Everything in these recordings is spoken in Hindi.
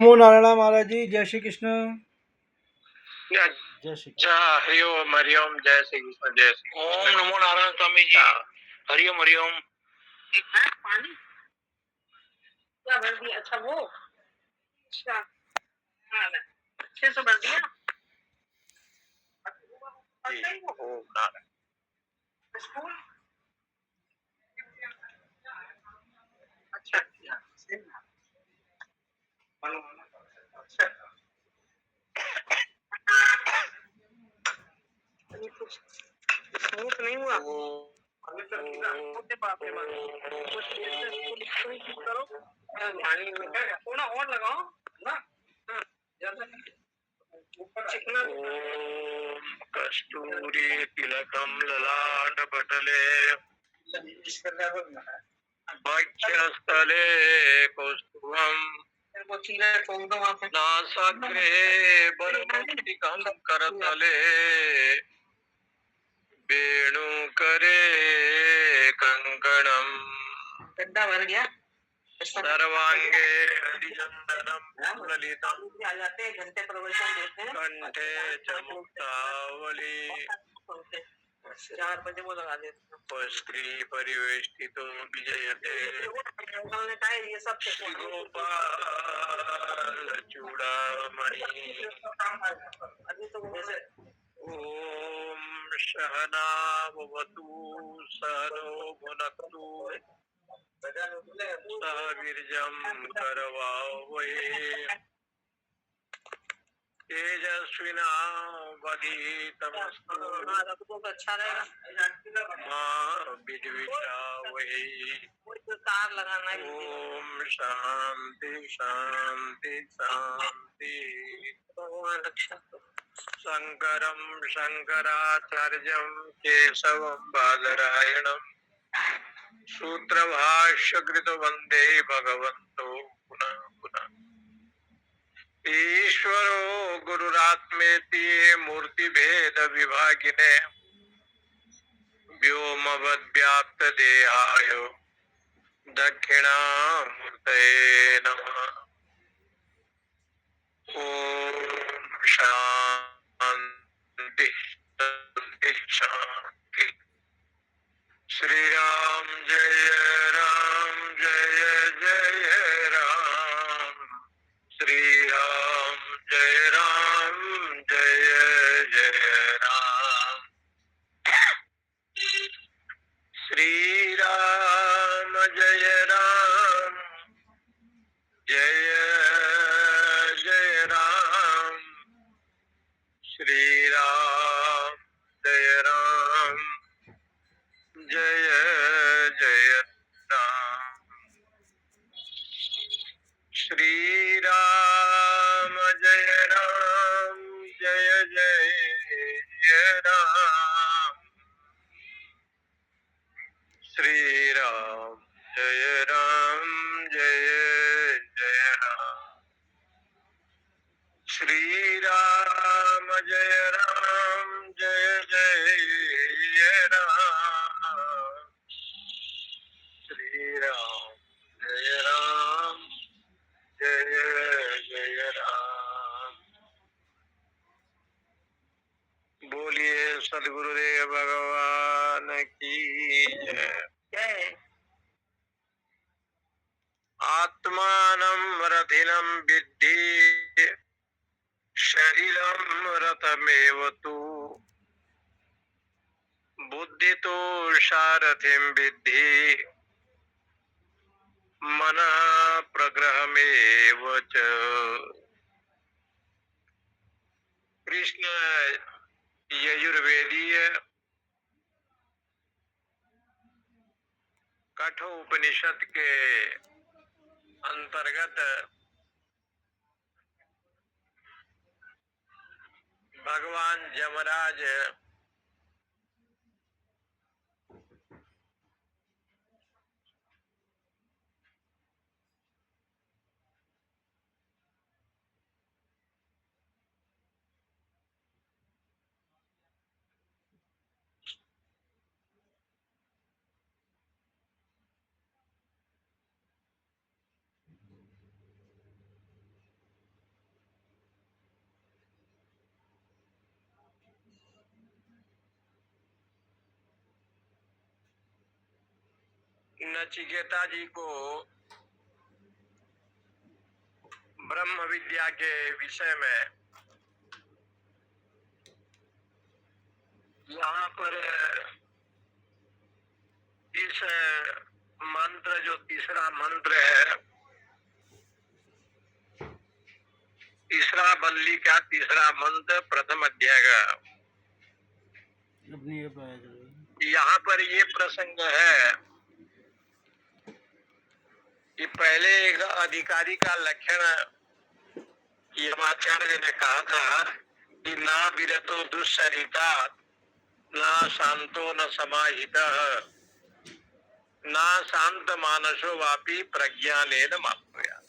नमो नारायण महाराज जी, जय श्री कृष्ण। जय श्री कृष्ण। हरिओम हरिओम, जय श्री कृष्ण, जय श्री कृष्ण। ओम नमो नारायण स्वामी जी। हरिओम हरिओम। एक है पानी क्या भर दिया? अच्छा वो, अच्छा हाँ, अच्छे से भर दिया जी। ओम नारायण। स्कूल अच्छा अच्छा अच्छा, अभी कुछ स्मूथ नहीं हुआ। करो थोड़ा और लगाओ ना, चिकना। ओम कस्तूरी तिलकम ललाट पटले वक्षस्थले कौस्तुभम नासाग्रे वरमौक्तिकं करतले वेणुकरे कंकणम। गड्ढा भर गया। सर्वांगे हरिचंदनम ललितम आ जाते घंटे प्रवचन देते हैं, कंठे च मुक्तावली 4 बजे वो लगा देते हैं। स्त्री परिवेष्टितो विजयते उन्होंने कहा ये सब श्री गोपाल चूड़ामणि। अभी तो जैसे ओम सहना भवतु सहनो भुनक्तु सह वीर्यं करवावहै तेजस्विनावधीतमस्तु मा विद्विषावहै। ओम शांति शांति शांति। भगवान रक्षा। शंकरं शंकराचार्यं केशवं बादरायणं सूत्रभाष्यकृत वंदे भगवन्तो पुनः पुनः। ईश्वरो गुरुरात्मेति मूर्तिभेद विभागिने व्योमवद्व्याप्त देहाय दक्षिणामूर्तये नमः। ओम शांति शांति शांति। श्री राम जय राम जय जय राम। श्री राम जय राम जय जय राम। श्री राम जय राम जय जय राम। श्री राम जय राम जय जय राम। श्री राम जय राम जय जय राम। श्री राम जय राम जय जय राम। श्री राम जय राम जय जय राम। श्री राम जय राम जय जय राम। बोलिए सदगुरुदेव भगवान की जय। आत्मानं रथिनं विद्धि शरीरं रथमेव तु बुद्धि तो सारथिं विद्धि मनः प्रग्रहमेव च। कृष्ण यजुर्वेदीय कठोपनिषद के अंतर्गत भगवान यमराज नचिकेता जी को ब्रह्म विद्या के विषय में यहाँ पर इस मंत्र जो तीसरा मंत्र है, तीसरा बल्ली का तीसरा मंत्र प्रथम अध्याय का, यहाँ पर ये प्रसंग है कि पहले एक अधिकारी का लक्षण यमाचार्य ने कहा था कि ना विरतो दुष्चरिता, ना शांतो न समाहितः, ना शांत मानसो वापी प्रज्ञानेन माप्नुयात्।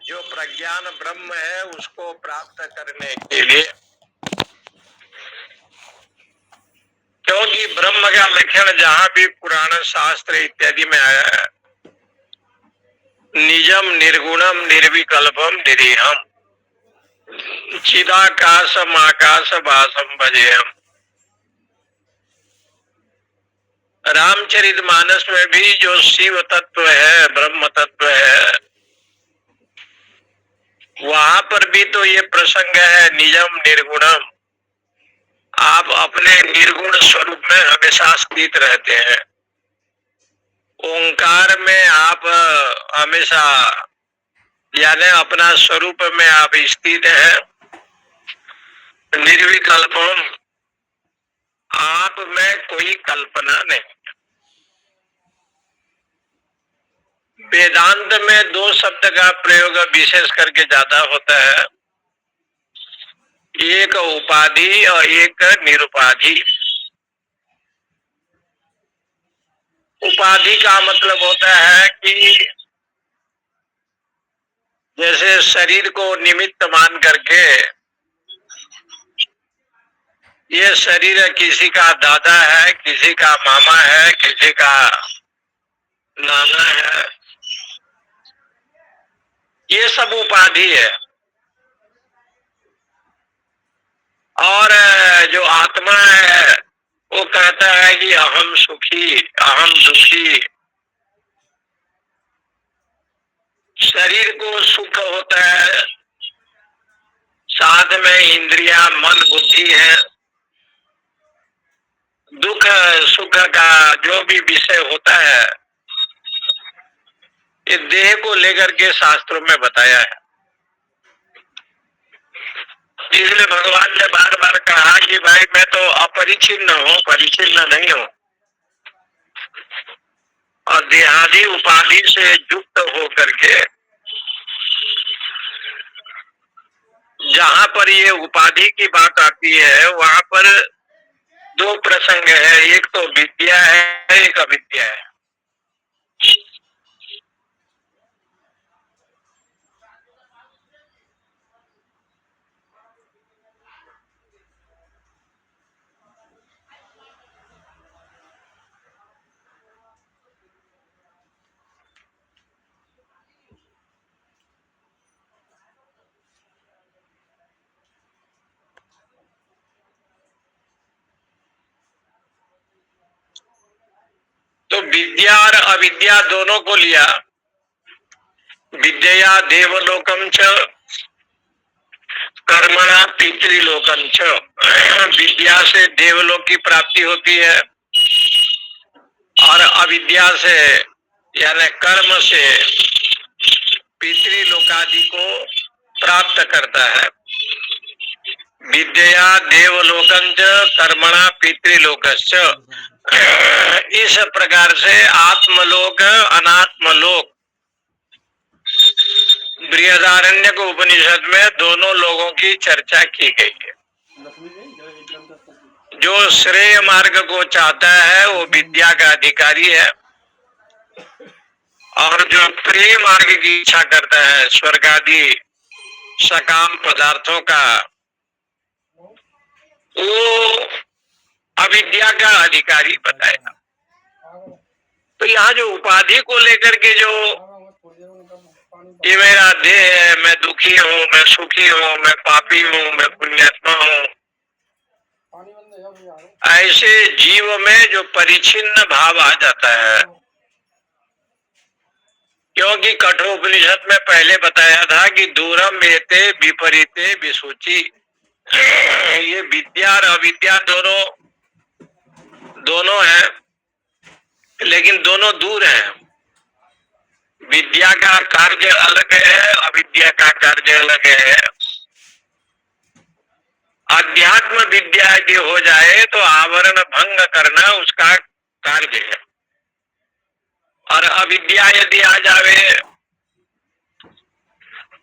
जो प्रज्ञान ब्रह्म है उसको प्राप्त करने के लिए, क्योंकि ब्रह्म का लक्षण जहाँ भी पुराण शास्त्र इत्यादि में आया है, निजम निर्गुणम निर्विकल्पम निरीहम चिदाकाशम आकाश भासम भजेहम। रामचरितमानस में भी जो शिव तत्व है, ब्रह्म तत्व है, वहां पर भी तो ये प्रसंग है निजम निर्गुणम। आप अपने निर्गुण स्वरूप में हमेशा स्थित रहते हैं। ओंकार में आप हमेशा यानी अपना स्वरूप में आप स्थित हैं। निर्विकल्पम, आप में कोई कल्पना नहीं। वेदांत में दो शब्द का प्रयोग विशेष करके ज्यादा होता है, एक उपाधि और एक निरुपाधि। उपाधि का मतलब होता है कि जैसे शरीर को निमित्त मान करके ये शरीर किसी का दादा है, किसी का मामा है, किसी का नाना है, ये सब उपाधि है। और जो आत्मा है वो कहता है कि अहम सुखी, अहम दुखी। शरीर को सुख होता है, साथ में इंद्रिया मन बुद्धि है। दुख सुख का जो भी विषय होता है ये देह को लेकर के शास्त्रों में बताया है। इसलिए भगवान ने बार बार कहा कि भाई मैं तो अपरिचिन्न हूँ, परिचिन्न नहीं हूँ। और देहादि उपाधि से युक्त हो करके जहाँ पर ये उपाधि की बात आती है वहां पर दो प्रसंग है, एक तो विद्या है, एक अविद्या है। तो विद्या और अविद्या दोनों को लिया। विद्या देवलोकम च कर्मणा पितृलोकम च। विद्या से देवलोक की प्राप्ति होती है और अविद्या से यानी कर्म से पितृलोकादि को प्राप्त करता है। विद्या देवलोकं च कर्मणा पितृलोकश्च। इस प्रकार से आत्मलोक अनात्मलोक बृहदारण्यक उपनिषद में दोनों लोगों की चर्चा की गई है। जो श्रेय मार्ग को चाहता है वो विद्या का अधिकारी है, और जो प्रेय मार्ग की इच्छा करता है स्वर्ग आदि सकाम पदार्थों का, वो अविद्या का अधिकारी बताया। तो यहाँ जो उपाधि को लेकर के जो ये मेरा देह है, मैं दुखी हूँ, मैं सुखी हूँ, मैं पापी हूँ, मैं पुण्यात्मा हूँ, ऐसे जीव में जो परिच्छिन्न भाव आ जाता है, क्योंकि कठोपनिषद में पहले बताया था कि दूरम एते विपरीते विसूचि, ये विद्या और अविद्या दोनों है, लेकिन दोनों दूर हैं। विद्या का कार्य अलग है, अविद्या का कार्य अलग है। अध्यात्म विद्या यदि हो जाए तो आवरण भंग करना उसका कार्य है, और अविद्या यदि आ जावे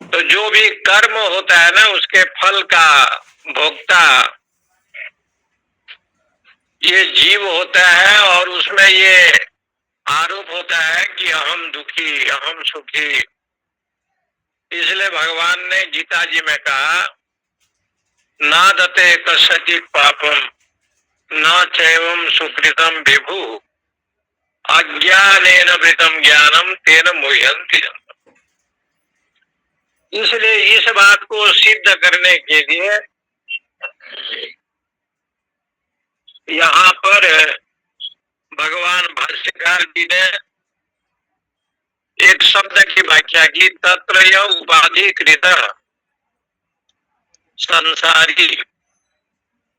तो जो भी कर्म होता है ना, उसके फल का भोक्ता ये जीव होता है, और उसमें ये आरोप होता है कि अहम दुखी अहम सुखी। इसलिए भगवान ने गीता जी में कहा, नादते कस्यचित् पापम न चैवं सुकृतम विभु अज्ञानेन वृतम ज्ञानम तेन मुह्यन्ति। इसलिए इस बात को सिद्ध करने के लिए यहाँ पर भगवान भाष्यकार जी ने एक शब्द की व्याख्या की, तत्र यह उपाधिकृत संसारी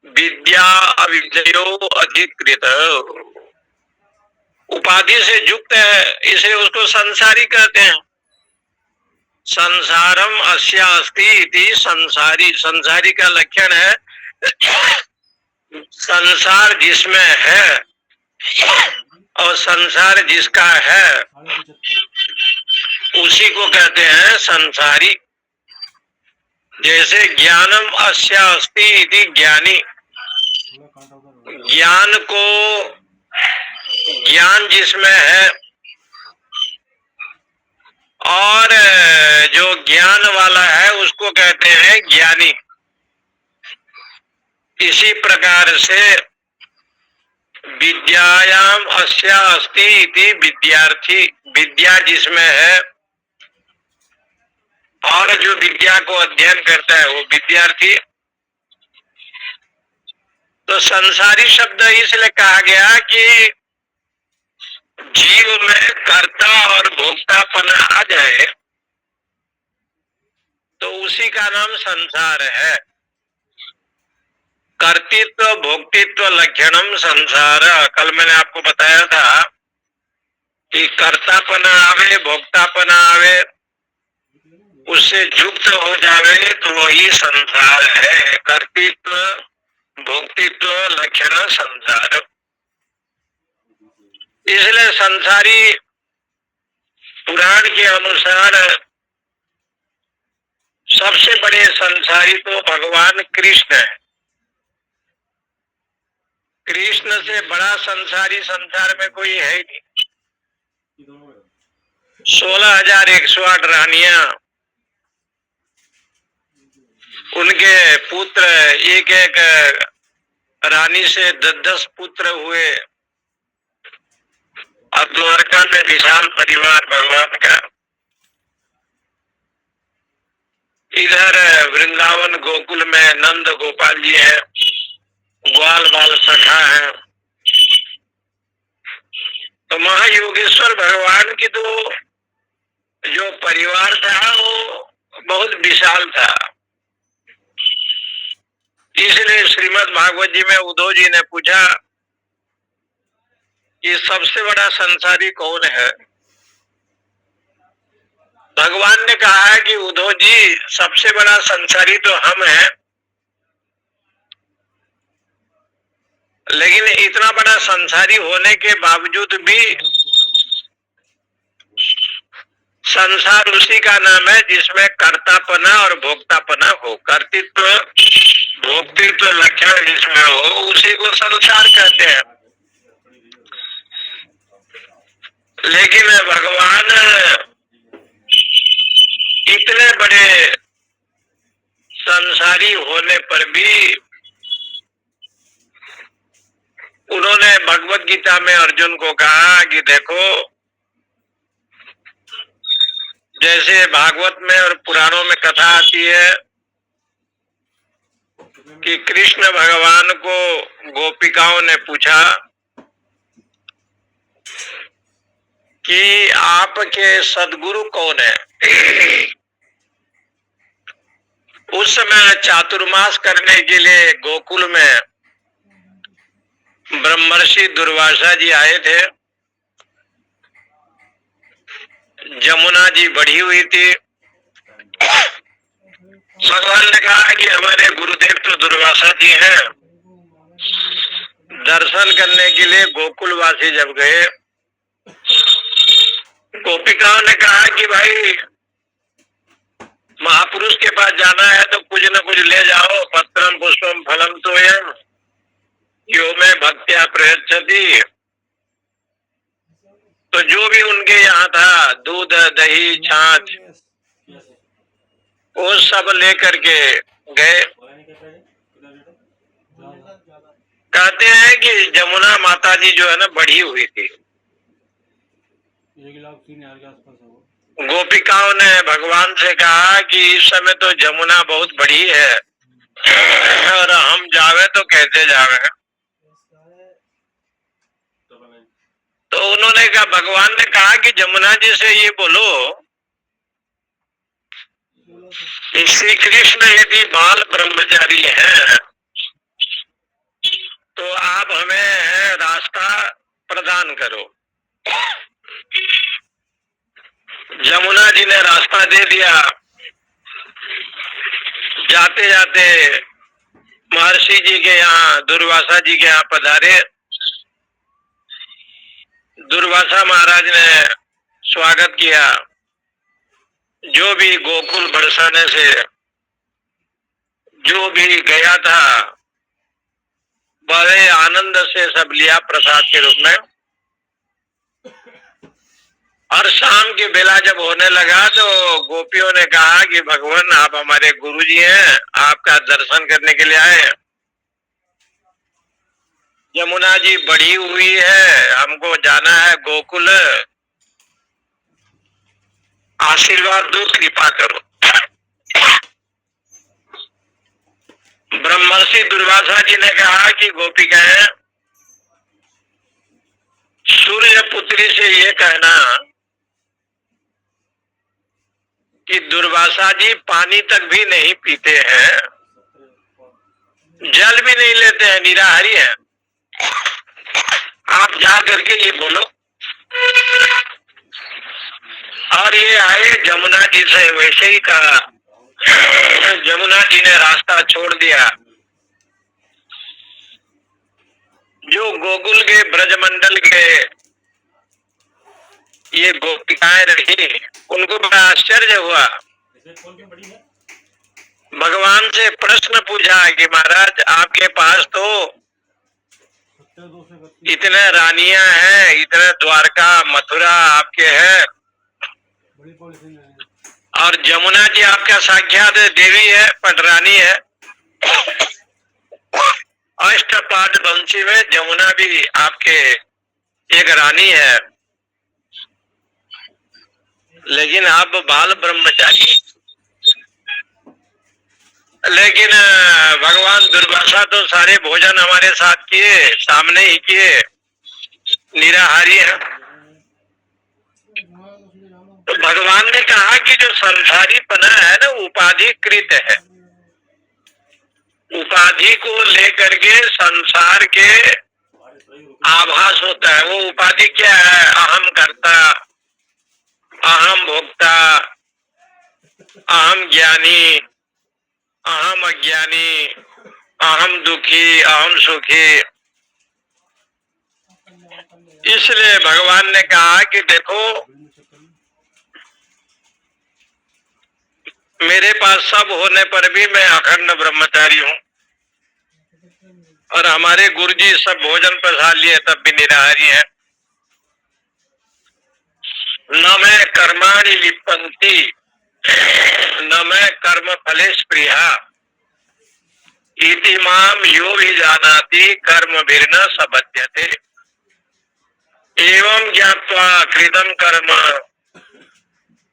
विद्या अविद्यो अधिकृत। उपाधि से युक्त है, इसे उसको संसारी कहते हैं। संसारम अस्या अस्ति इति संसारी। संसारी का लक्षण है संसार जिसमें है, और संसार जिसका है उसी को कहते हैं संसारी। जैसे ज्ञानम अस्या अस्ति इति ज्ञानी, ज्ञान जिसमें है और जो ज्ञान वाला है उसको कहते हैं ज्ञानी। इसी प्रकार से विद्यायाम अस्या अस्ति इति विद्यार्थी, विद्या जिसमें है और जो विद्या को अध्ययन करता है वो विद्यार्थी। तो संसारी शब्द इसलिए कहा गया कि जीव में कर्ता और भोक्तापन आ जाए तो उसी का नाम संसार है। कर्तृत्व भोक्तित्व लक्षणम संसार। कल मैंने आपको बताया था कि कर्तापना आवे भोक्तापना आवे, उससे युक्त हो जावे तो वही संसार है। कर्तृत्व भोक्तित्व लक्षण संसार। इसलिए संसारी पुराण के अनुसार सबसे बड़े संसारी तो भगवान कृष्ण है। कृष्ण से बड़ा संसारी संसार में कोई है ही नहीं। 16,108 रानियां, उनके पुत्र, एक एक रानी से 10-10 पुत्र हुए, और द्वारका में विशाल परिवार भगवान का। इधर वृंदावन गोकुल में नंद गोपाल जी हैं, ग्वाल बाल सखा है। तो महायोगेश्वर भगवान की तो जो परिवार था वो बहुत विशाल था। इसलिए श्रीमद् भागवत जी में उद्धव जी ने पूछा कि सबसे बड़ा संसारी कौन है। भगवान ने कहा है कि उद्धव जी सबसे बड़ा संसारी तो हम हैं, लेकिन इतना बड़ा संसारी होने के बावजूद भी संसार उसी का नाम है जिसमें कर्तापना और भोक्तापना हो। कर्तृत्व भोक्तित्व लक्षण जिसमें हो उसी को संसार कहते हैं। लेकिन भगवान इतने बड़े संसारी होने पर भी उन्होंने भगवत गीता में अर्जुन को कहा कि देखो, जैसे भागवत में और पुराणों में कथा आती है कि कृष्ण भगवान को गोपिकाओं ने पूछा कि आपके सदगुरु कौन है। उस समय चातुर्मास करने के लिए गोकुल में ब्रह्मर्षि दुर्वासा जी आए थे। जमुना जी बढ़ी हुई थी। भगवान ने कहा कि हमारे गुरुदेव तो दुर्वासा जी हैं। दर्शन करने के लिए गोकुलवासी जब गए, गोपिकाओं ने कहा कि भाई महापुरुष के पास जाना है तो कुछ न कुछ ले जाओ। पत्रम पुष्पम फलम तोयम यो में भक्त्या प्रयच्छति। तो जो भी उनके यहाँ था, दूध दही छाछ, वो सब लेकर के गए। कहते हैं कि जमुना माता जी जो है ना बढ़ी हुई थी। 1,03,000 के आसपास होगा। गोपिकाओं ने भगवान से कहा कि इस समय तो जमुना बहुत बड़ी है और हम जावे तो कैसे जावे। तो उन्होंने कहा, भगवान ने कहा कि जमुना जी से ये बोलो कि श्री कृष्ण यदि बाल ब्रह्मचारी हैं तो आप हमें रास्ता प्रदान करो। जमुना जी ने रास्ता दे दिया। जाते जाते महर्षि जी के यहाँ, दुर्वासा जी के यहाँ पधारे। दुर्वासा महाराज ने स्वागत किया। जो भी गोकुल बरसाने से जो भी गया था बड़े आनंद से सब लिया प्रसाद के रूप में। और शाम की बेला जब होने लगा तो गोपियों ने कहा कि भगवान आप हमारे गुरुजी हैं, आपका दर्शन करने के लिए आए। यमुना जी बढ़ी हुई है, हमको जाना है गोकुल, आशीर्वाद दो, कृपा करो। ब्रह्मर्षि दुर्वासा जी ने कहा कि गोपिकाएं, सूर्य पुत्री से ये कहना कि दुर्वासा जी पानी तक भी नहीं पीते हैं, जल भी नहीं लेते हैं, निराहारी है। आप जा करके ये बोलो। और ये आए जमुना जी से वैसे ही कहा। जमुना जी ने रास्ता छोड़ दिया। जो गोकुल के ब्रजमंडल के ये गोपिकाएं रही, उनको बड़ा आश्चर्य हुआ। भगवान से प्रश्न पूछा कि महाराज आपके पास तो इतने रानियां हैं, इतने द्वारका मथुरा आपके हैं, और जमुना जी आपका साक्षात देवी है, पटरानी है। अष्टपाद वंशी में जमुना भी आपके एक रानी है, लेकिन आप बाल ब्रह्मचारी। लेकिन भगवान दुर्वासा तो सारे भोजन हमारे साथ किए, सामने ही किए, निराहारी है। तो भगवान ने कहा कि जो संसारी पना है ना, उपाधिकृत है। उपाधि को लेकर के संसार के आभास होता है। वो उपाधि क्या है? अहम कर्ता, अहम भोक्ता, अहम ज्ञानी, अहम अज्ञानी, अहम दुखी, अहम सुखी। इसलिए भगवान ने कहा कि देखो, मेरे पास सब होने पर भी मैं अखंड ब्रह्मचारी हूँ, और हमारे गुरुजी सब भोजन प्रसाद लिए तब भी निराहारी है। न मैं कर्माणि लिप्पन्ति न मैं कर्म फले स्पृहा इति माम यो भी जानाति कर्म भिर्न सबध्यते। एवं ज्ञात्वा कृतं कर्म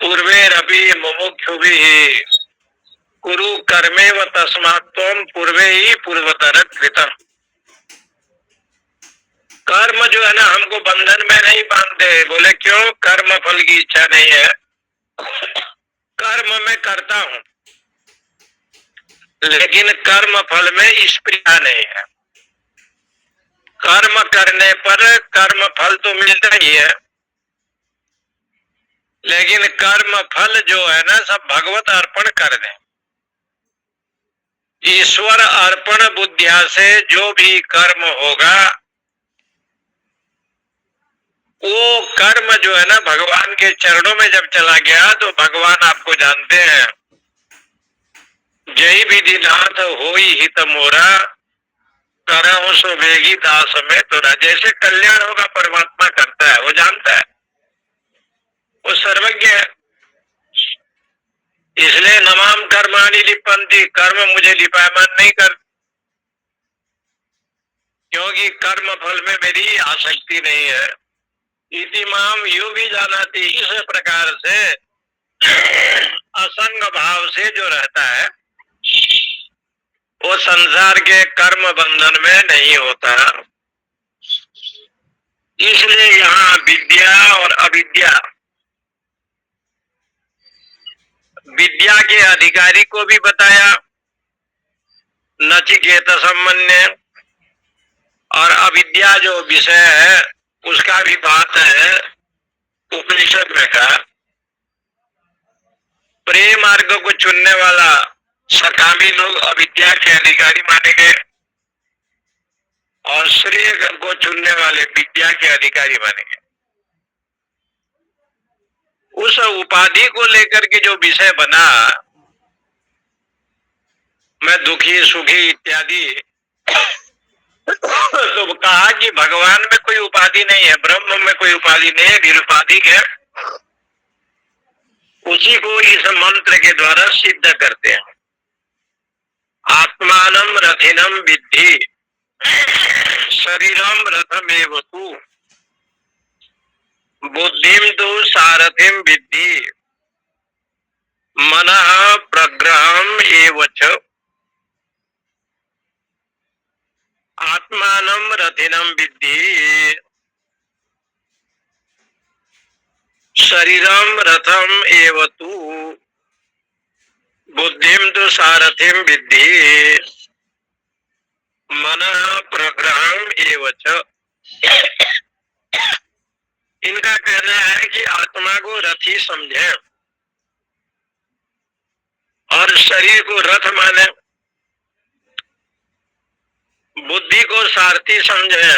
पूर्वेरपि मुमुक्षुभिः कुरु कर्मेव तस्मात् त्वं पूर्वे ही पूर्वतर कृतम्। कर्म जो है ना हमको बंधन में नहीं बांधते। बोले क्यों? कर्म फल की इच्छा नहीं है, कर्म मैं करता हूं, लेकिन कर्म फल में स्पृहा नहीं है। कर्म करने पर कर्म फल तो मिलता ही है, लेकिन कर्म फल जो है ना सब भगवत अर्पण कर दें। ईश्वर अर्पण बुद्धिया से जो भी कर्म होगा वो कर्म जो है ना भगवान के चरणों में जब चला गया तो भगवान आपको जानते हैं, जय विधिनाथ होई हित मोरा करहु सो वेगी दास में तोरा। जैसे कल्याण होगा परमात्मा करता है, वो जानता है, वो सर्वज्ञ है। इसलिए नमाम कर्माणि लिपंती, कर्म मुझे लिपायमान नहीं कर, क्योंकि कर्म फल में मेरी आसक्ति नहीं है। इति माम यू भी जानाति, इस प्रकार से असंग भाव से जो रहता है वो संसार के कर्म बंधन में नहीं होता। इसलिए यहाँ विद्या और अविद्या, विद्या के अधिकारी को भी बताया नचिकेत सम्मन्य, और अविद्या जो विषय है उसका भी बात है उपनिषद में कहा। प्रेम मार्ग को चुनने वाला सकामी लोग अविद्या के अधिकारी माने गए और श्रेय को चुनने वाले विद्या के अधिकारी माने गए। उस उपाधि को लेकर के जो विषय बना, मैं दुखी सुखी इत्यादि, तो कहा कि भगवान में कोई उपाधि नहीं है, ब्रह्म में कोई उपाधि नहीं है, निरुपाधिक है। उसी को इस मंत्र के द्वारा सिद्ध करते हैं। आत्मानम रथिनम विद्धि शरीरम रथमेव तु बुद्धिम तु सारथिम विद्धि मनः प्रग्रहम एव च। आत्मानम रथिनम विद्धि, शरीरम रथम एव तु बुद्धिम तु सारथिम विद्धि मनः प्रग्रहम एव च। इनका कहना है कि आत्मा को रथी समझे और शरीर को रथ माने, बुद्धि को सारथी समझे,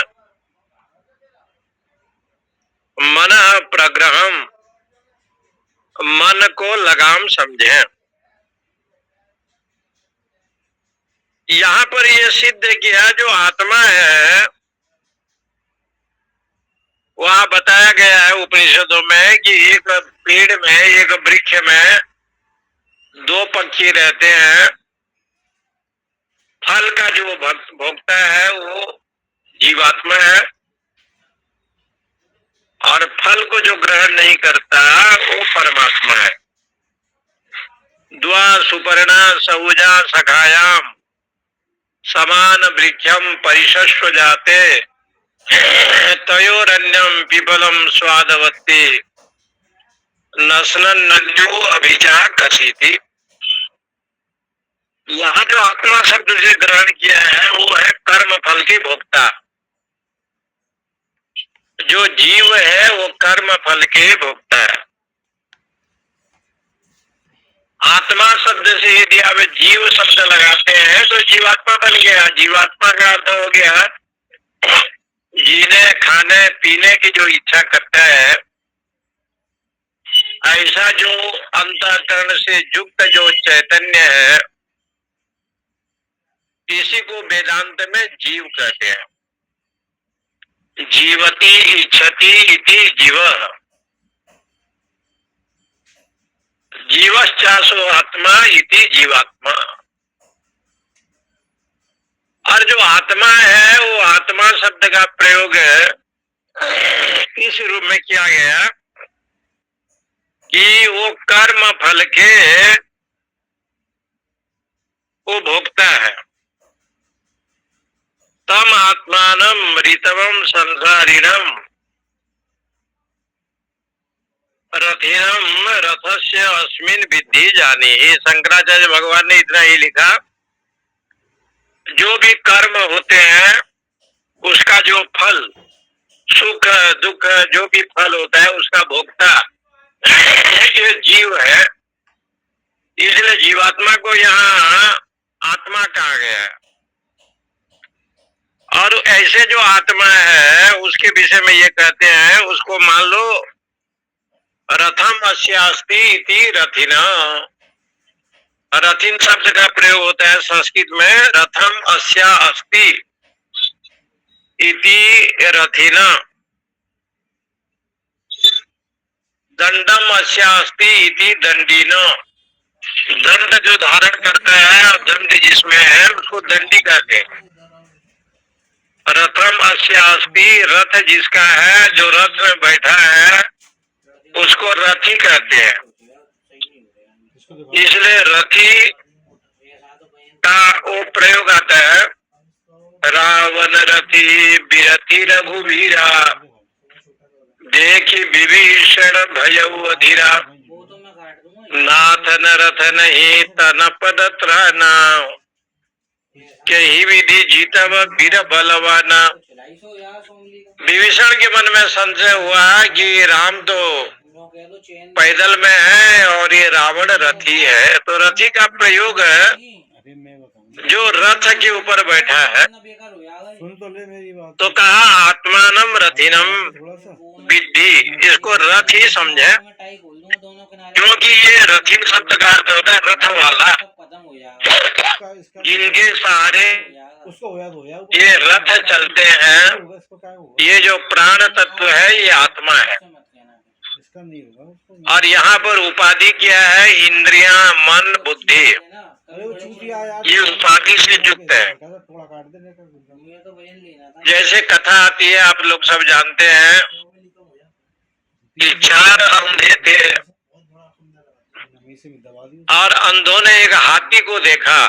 मन प्रग्रहम, मन को लगाम समझे। यहाँ पर यह सिद्ध किया जो आत्मा है, वहां बताया गया है उपनिषदों में कि एक पेड़ में, एक वृक्ष में दो पक्षी रहते हैं। फल का जो भोक्ता है वो जीवात्मा है, और फल को जो ग्रहण नहीं करता वो परमात्मा है। द्वा सुपर्णा सऊजा सखायाम समान वृक्षम परिशस्व जाते तयोरन्यम पिपलम स्वादवत्ति नस्नन नन्यो अभिजा कसीति। यहाँ जो आत्मा शब्द से ग्रहण किया है वो है कर्म फल की भोक्ता। जो जीव है वो कर्म फल के भोक्ता है। आत्मा शब्द से यदि आप जीव शब्द लगाते हैं तो जीवात्मा बन गया। जीवात्मा का अर्थ हो गया जीने खाने पीने की जो इच्छा करता है। ऐसा जो अंतःकरण से युक्त जो चैतन्य है, इसी को वेदांत में जीव कहते हैं। जीवति इच्छति इति जीव, जीवश्चासो आत्मा इति जीवात्मा। और जो आत्मा है वो आत्मा शब्द का प्रयोग इस रूप में किया गया कि वो कर्म फल के वो भोक्ता है। तम आत्मानम ऋतवम संसारिणम रथिनम रथस्य अस्मिन विद्धि जानी। शंकराचार्य भगवान ने इतना ही लिखा, जो भी कर्म होते हैं उसका जो फल, सुख दुख जो भी फल होता है उसका भोक्ता ये जीव है। इसलिए जीवात्मा को यहाँ आत्मा कहा गया है। और ऐसे जो आत्मा है उसके विषय में ये कहते हैं, उसको मान लो रथम अस्यास्ति इति रथिना। रथिन शब्द का प्रयोग होता है संस्कृत में, रथम अस्या अस्ति इति रथिना। दंडम अस्या अस्ति इति दंडीना। दंड जो धारण करता है, दंड जिसमें है उसको दंडी कहते हैं। रथम अस्या अस्ति, रथ जिसका है, जो रथ में बैठा है उसको रथी कहते हैं। इसलिए रथी का वो प्रयोग आता है, रावण रथी बिरथी रघुवीरा देखी विभीषण भयउ अधीरा नाथ न रथ नहीं तन पद त्राना कही विधि जीतव वीर बलवाना। विभीषण के मन में संशय हुआ कि राम तो पैदल में है और ये रावण रथी है, तो रथी का प्रयोग है जो रथ के ऊपर बैठा है। सुन तो ले मेरी बात। तो कहा आत्मानम रथिनम विद्धि, इसको रथ ही समझे, क्योंकि ये रथिन शब्द का अर्थ होता है रथ वाला, जिनके सहारे ये रथ चलते हैं। ये जो प्राण तत्व है ये आत्मा है। और यहाँ पर उपाधि क्या है, इंद्रियां मन बुद्धि, ये उपाधि से युक्त है। जैसे कथा आती है, आप लोग सब जानते हैं कि 4 अंधे थे और अंधों ने एक हाथी को देखा।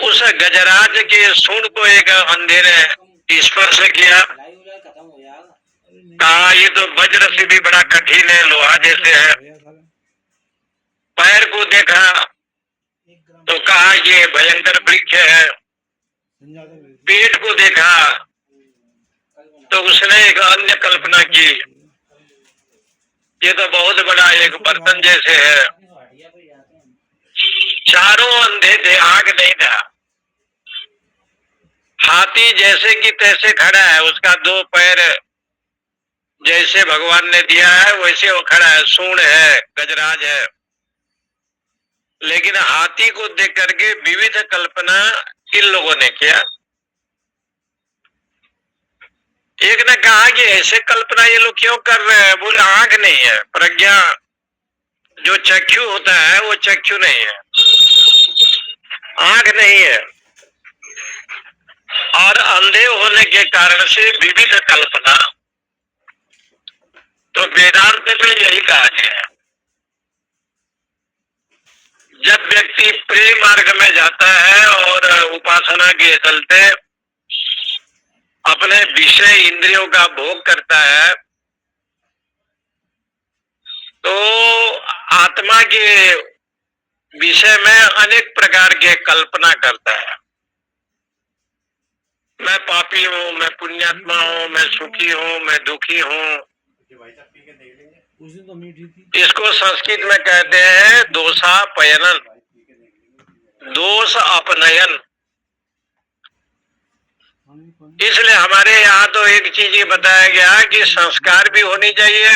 उस गजराज के सूंड को एक अंधे ने स्पर्श किया, कहा ये तो वज्र से भी बड़ा कठिन है, लोहा जैसे है। पैर को देखा तो कहा ये भयंकर वृक्ष है। पेट को देखा तो उसने एक अन्य कल्पना की, ये तो बहुत बड़ा एक बर्तन जैसे है। चारों अंधे थे, आंख नहीं था। हाथी जैसे कि तैसे खड़ा है, उसका 2 पैर जैसे भगवान ने दिया है वैसे वो खड़ा है, सूंड है, गजराज है। लेकिन हाथी को देख करके विविध कल्पना इन लोगों ने किया। एक ने कहा कि ऐसे कल्पना ये लोग क्यों कर रहे हैं, बोले आंख नहीं है, प्रज्ञा जो चक्षु होता है वो चक्षु नहीं है, आंख नहीं है। और अंधे होने के कारण से विविध कल्पना। तो वेदांत में यही कहा गया है, जब व्यक्ति प्रेम मार्ग में जाता है और उपासना के चलते अपने विषय इंद्रियों का भोग करता है, तो आत्मा के विषय में अनेक प्रकार के कल्पना करता है। मैं पापी हूँ, मैं पुण्यात्मा हूँ, मैं सुखी हूँ, मैं दुखी हूँ। इसको संस्कृत में कहते हैं दोषापयनन, दोष अपनयन। इसलिए हमारे यहाँ तो एक चीज ये बताया गया कि संस्कार भी होनी चाहिए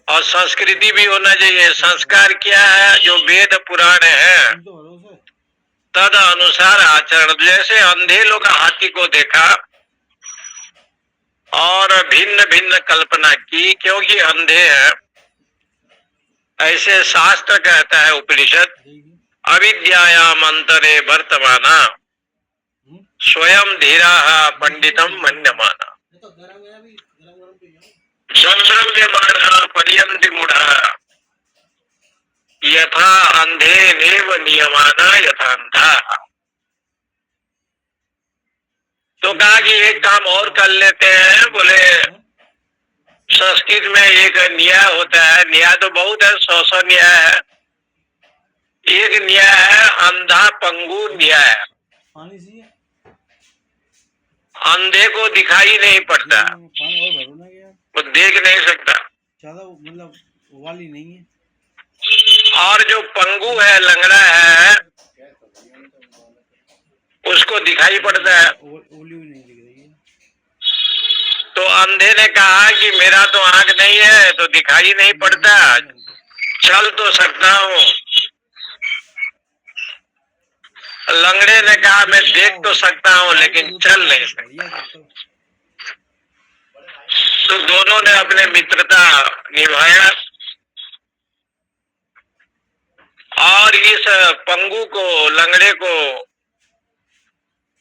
और संस्कृति भी होना चाहिए। संस्कार क्या है, जो वेद पुराण है तद अनुसार आचरण। जैसे अंधे लोग हाथी को देखा और भिन्न भिन्न कल्पना की, क्योंकि अंधे हैं। ऐसे शास्त्र कहता है उपनिषद, अविद्यायाम अंतरे वर्तमाना स्वयं धीरा पंडितम मन्यमाना संद्रव्यमाना पर्यन्ति मूढ़ा। यथा अंधे नेव नियमाना यथा अंधा। तो कहा कि एक काम और कर लेते हैं। बोले संस्कृत में एक न्याय होता है, न्याय तो बहुत है, 100 न्याय है। एक न्याय है अंधा पंगु न्याय। अंधे को दिखाई नहीं पड़ता, वो देख नहीं सकता, ज्यादा मतलब वाली नहीं है। और जो पंगु है, लंगड़ा है, उसको दिखाई पड़ता है। ओली भी नहीं दिख रही है। तो अंधे ने कहा कि मेरा तो आंख नहीं है तो दिखाई नहीं पड़ता, चल तो सकता हूँ। लंगड़े ने कहा मैं देख तो सकता हूँ लेकिन चल नहीं सकता। तो दोनों ने अपने मित्रता निभाया और इस पंगु को, लंगड़े को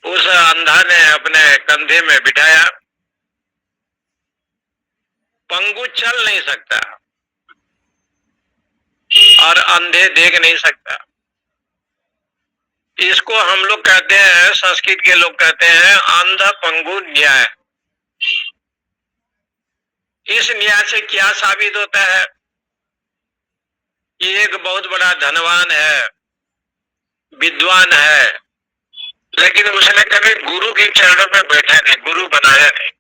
उस अंधा ने अपने कंधे में बिठाया। पंगु चल नहीं सकता और अंधे देख नहीं सकता। इसको हम लोग कहते हैं, संस्कृत के लोग कहते हैं अंध पंगु न्याय। इस न्याय से क्या साबित होता है? ये एक बहुत बड़ा धनवान है, विद्वान है, लेकिन उसने कभी गुरु के चरणों में बैठा नहीं, गुरु बनाया नहीं,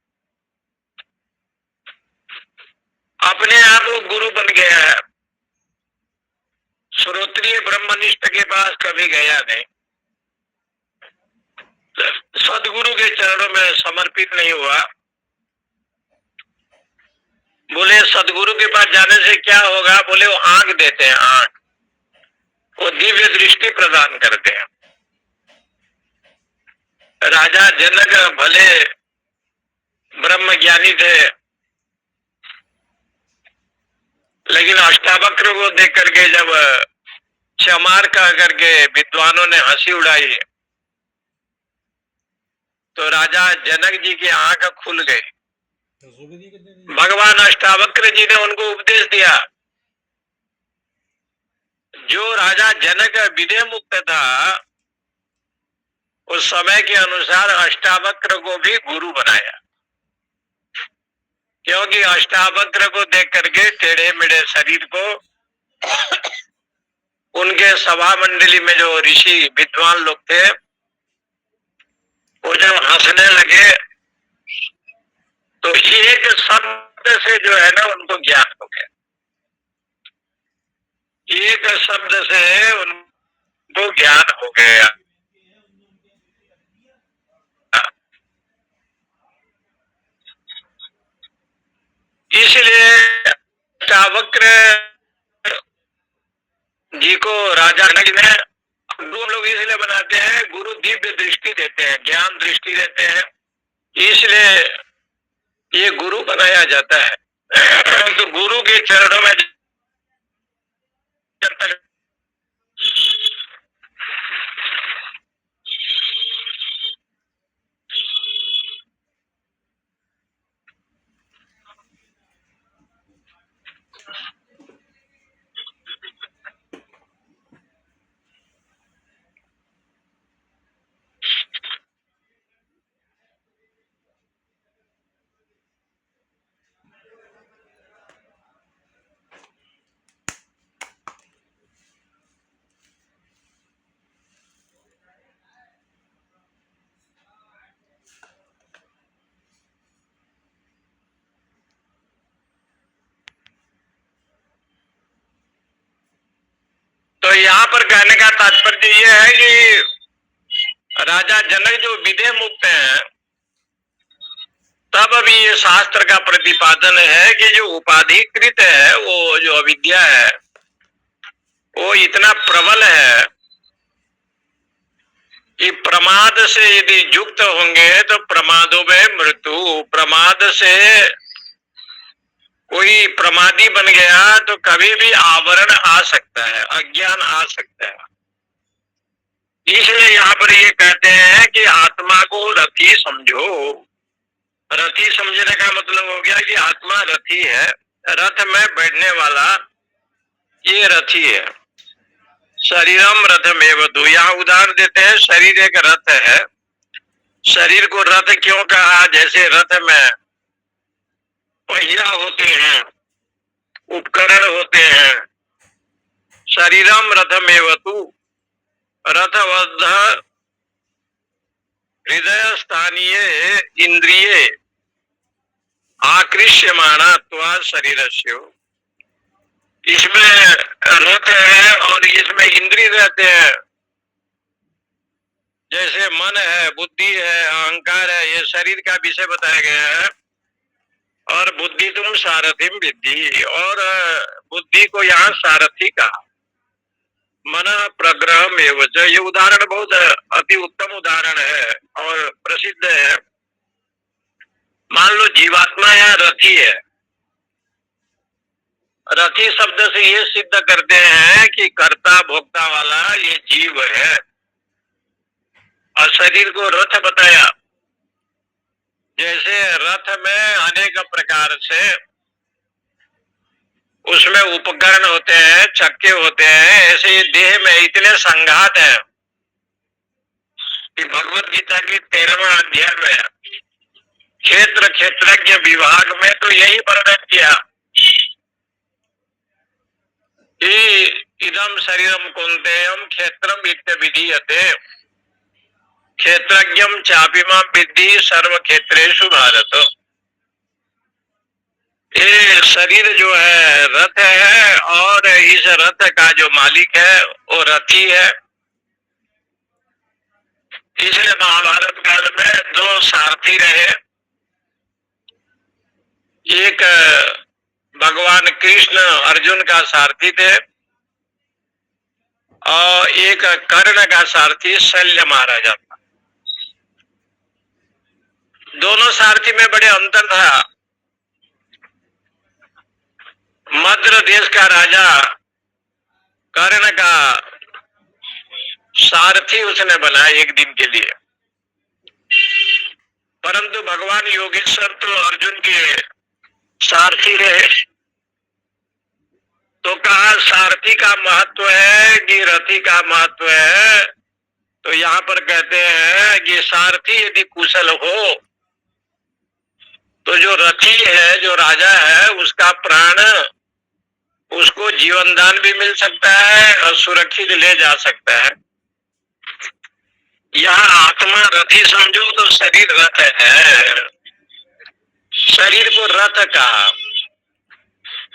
अपने आप वो गुरु बन गया है। श्रोत्रिय ब्रह्मनिष्ठ के पास कभी गया नहीं, सदगुरु के चरणों में समर्पित नहीं हुआ। बोले सदगुरु के पास जाने से क्या होगा? बोले वो आंख देते हैं, आंख, वो दिव्य दृष्टि प्रदान करते हैं। राजा जनक भले ब्रह्म ज्ञानी थे, लेकिन अष्टावक्र को देख करके जब चमार कह करके विद्वानों ने हंसी उड़ाई तो राजा जनक जी की आंख खुल गई। भगवान अष्टावक्र जी ने उनको उपदेश दिया। जो राजा जनक विदेह मुक्त था, उस समय के अनुसार अष्टावक्र को भी गुरु बनाया, क्योंकि अष्टावक्र को देख करके टेढ़े मेढ़े शरीर को उनके सभा मंडली में जो ऋषि विद्वान लोग थे, वो जब हंसने लगे तो एक शब्द से जो है ना उनको ज्ञान हो गया। एक शब्द से उनको ज्ञान हो गया। इसलिए अष्टावक्र जी को राजा जनक ने गुरु लोग इसलिए बनाते हैं, गुरु दिव्य दृष्टि देते हैं, ज्ञान दृष्टि देते हैं, इसलिए ये गुरु बनाया जाता है। तो गुरु के चरणों में जब तक तो यहाँ पर कहने का तात्पर्य ये है कि राजा जनक जो विदेह मुक्त हैं, तब अभी ये शास्त्र का प्रतिपादन है कि जो उपाधिकृत है, वो जो अविद्या है, वो इतना प्रबल है कि प्रमाद से यदि युक्त होंगे तो प्रमादों में मृत्यु। प्रमाद से कोई प्रमादी बन गया तो कभी भी आवरण आ सकता है, अज्ञान आ सकता है। इसलिए यहाँ पर ये कहते हैं कि आत्मा को रथी समझो। रथी समझने का मतलब हो गया कि आत्मा रथी है, रथ में बैठने वाला ये रथी है। शरीरम रथमेव तु। यहाँ उदाहरण देते हैं, शरीर एक रथ है। शरीर को रथ क्यों कहा? जैसे रथ में पहिया होते हैं, उपकरण होते हैं। शरीरम रथमेव तु रथबद्ध हृदय स्थानीय इंद्रिये आकृष्यमाणत्वा शरीरस्य। इसमें रथ है और इसमें इंद्रिय रहते हैं, जैसे मन है, बुद्धि है, अहंकार है, ये शरीर का विषय बताया गया है। और बुद्धि तुम सारथिम विद्धि, और बुद्धि को यहाँ सारथी कहा। मन प्रग्रह में, ये उदाहरण बहुत अति उत्तम उदाहरण है और प्रसिद्ध है। मान लो जीवात्मा या रथी है। रथी शब्द से ये सिद्ध करते हैं कि कर्ता भोक्ता वाला ये जीव है, और शरीर को रथ बताया। जैसे रथ में अनेक प्रकार से उसमें उपकरण होते हैं, चक्के होते हैं, ऐसे देह में इतने संघात है कि भगवत गीता के 13वां अध्याय में क्षेत्र क्षेत्रज्ञ विभाग में तो यही वर्णन किया कि इदम शरीरम कुंतेयम क्षेत्रम इत्य विधीयते क्षेत्रज्ञम चापिमां विद्धि सर्व क्षेत्रेषु भारत। ये शरीर जो है रथ है, और इस रथ का जो मालिक है वो रथी है। इसलिए महाभारत काल में दो सारथी रहे। एक भगवान कृष्ण अर्जुन का सारथी थे, और एक कर्ण का सारथी शल्य महाराजा था। दोनों सारथी में बड़े अंतर था। मद्र देश का राजा कर्ण का सारथी उसने बना एक दिन के लिए, परंतु भगवान योगेश्वर तो अर्जुन के सारथी रहे। तो कहा सारथी का महत्व है कि रथी का महत्व है? तो यहाँ पर कहते हैं कि सारथी यदि कुशल हो तो जो रथी है, जो राजा है, उसका प्राण, उसको जीवन दान भी मिल सकता है और सुरक्षित ले जा सकता है। यहाँ आत्मा रथी समझो तो शरीर रथ है। शरीर को रथ कहा,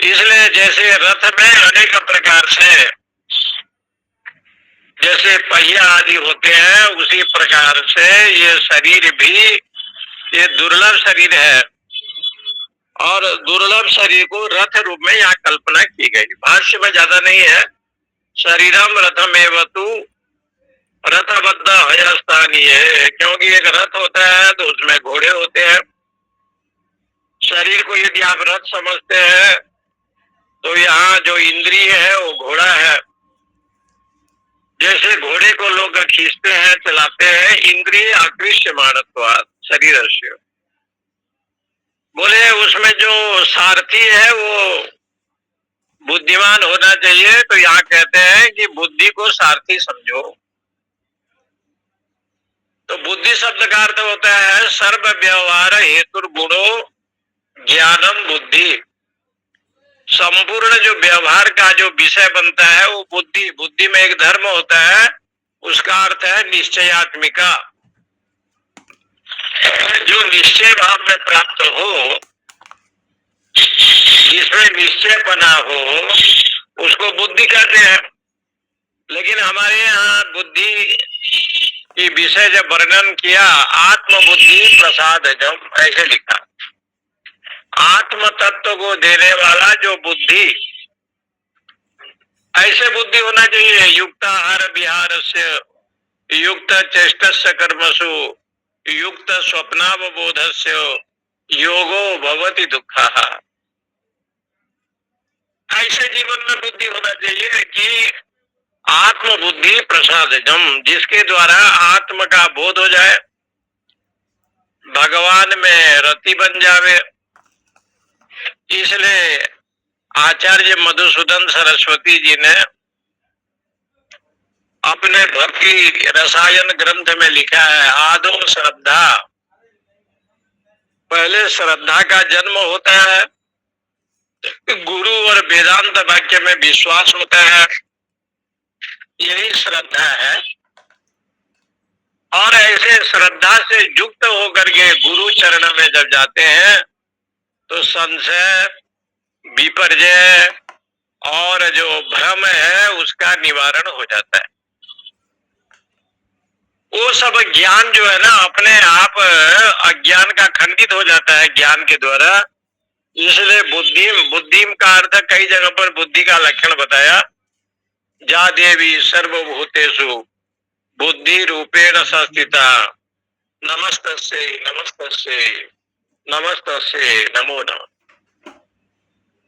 इसलिए जैसे रथ में अनेक प्रकार से जैसे पहिया आदि होते हैं, उसी प्रकार से ये शरीर भी ये दुर्लभ शरीर है, और दुर्लभ शरीर को रथ रूप में यहाँ कल्पना की गई। भाष्य में ज्यादा नहीं है। शरीरम रथमेव तु रथबद्ध हयस्थानीय है, क्योंकि एक रथ होता है तो उसमें घोड़े होते हैं। शरीर को यदि आप रथ समझते हैं तो यहाँ जो इंद्रिय है वो घोड़ा है। जैसे घोड़े को लोग खींचते हैं, चलाते हैं, इंद्रिय आकृष्यमाणत्वात् शरीरस्य। बोले उसमें जो सारथी है वो बुद्धिमान होना चाहिए। तो यहाँ कहते हैं कि बुद्धि को सारथी समझो। तो बुद्धि शब्द का अर्थ होता है सर्व व्यवहार हेतु गुणो ज्ञानम बुद्धि। संपूर्ण जो व्यवहार का जो विषय बनता है वो बुद्धि। बुद्धि में एक धर्म होता है, उसका अर्थ है निश्चयात्मिका। जो निश्चय भाव में प्राप्त हो, जिसमें निश्चय बना हो, उसको बुद्धि कहते हैं। लेकिन हमारे यहाँ बुद्धि की विषय जब वर्णन किया, आत्मबुद्धि प्रसादजम ऐसे लिखा। आत्म तत्व को देने वाला जो बुद्धि, ऐसे बुद्धि होना चाहिए। युक्त आहार विहार से युक्त चेष्टस्य कर्मसु युक्त स्वप्नावबोधस्य योगो भवति दुःखः। ऐसे जीवन में बुद्धि होना चाहिए कि आत्म बुद्धि प्रसादजम, जिसके द्वारा आत्म का बोध हो जाए, भगवान में रति बन जावे। इसलिए आचार्य मधुसूदन सरस्वती जी ने भक्ति रसायन ग्रंथ में लिखा है, आदो श्रद्धा, पहले श्रद्धा का जन्म होता है, गुरु और वेदांत वाक्य में विश्वास होता है, यही श्रद्धा है। और ऐसे श्रद्धा से युक्त होकर के गुरु चरण में जब जाते हैं तो संशय, विपर्जय और जो भ्रम है उसका निवारण हो जाता है। वो सब ज्ञान जो है ना अपने आप अज्ञान का खंडित हो जाता है ज्ञान के द्वारा। इसलिए बुद्धिम का अर्थ कई जगह पर बुद्धि का लक्षण बताया, जा देवी सर्वभूतेषु बुद्धि रूपेण संस्थिता, नमस्तस्यै नमस्तस्यै नमस्तस्यै नमो नमः।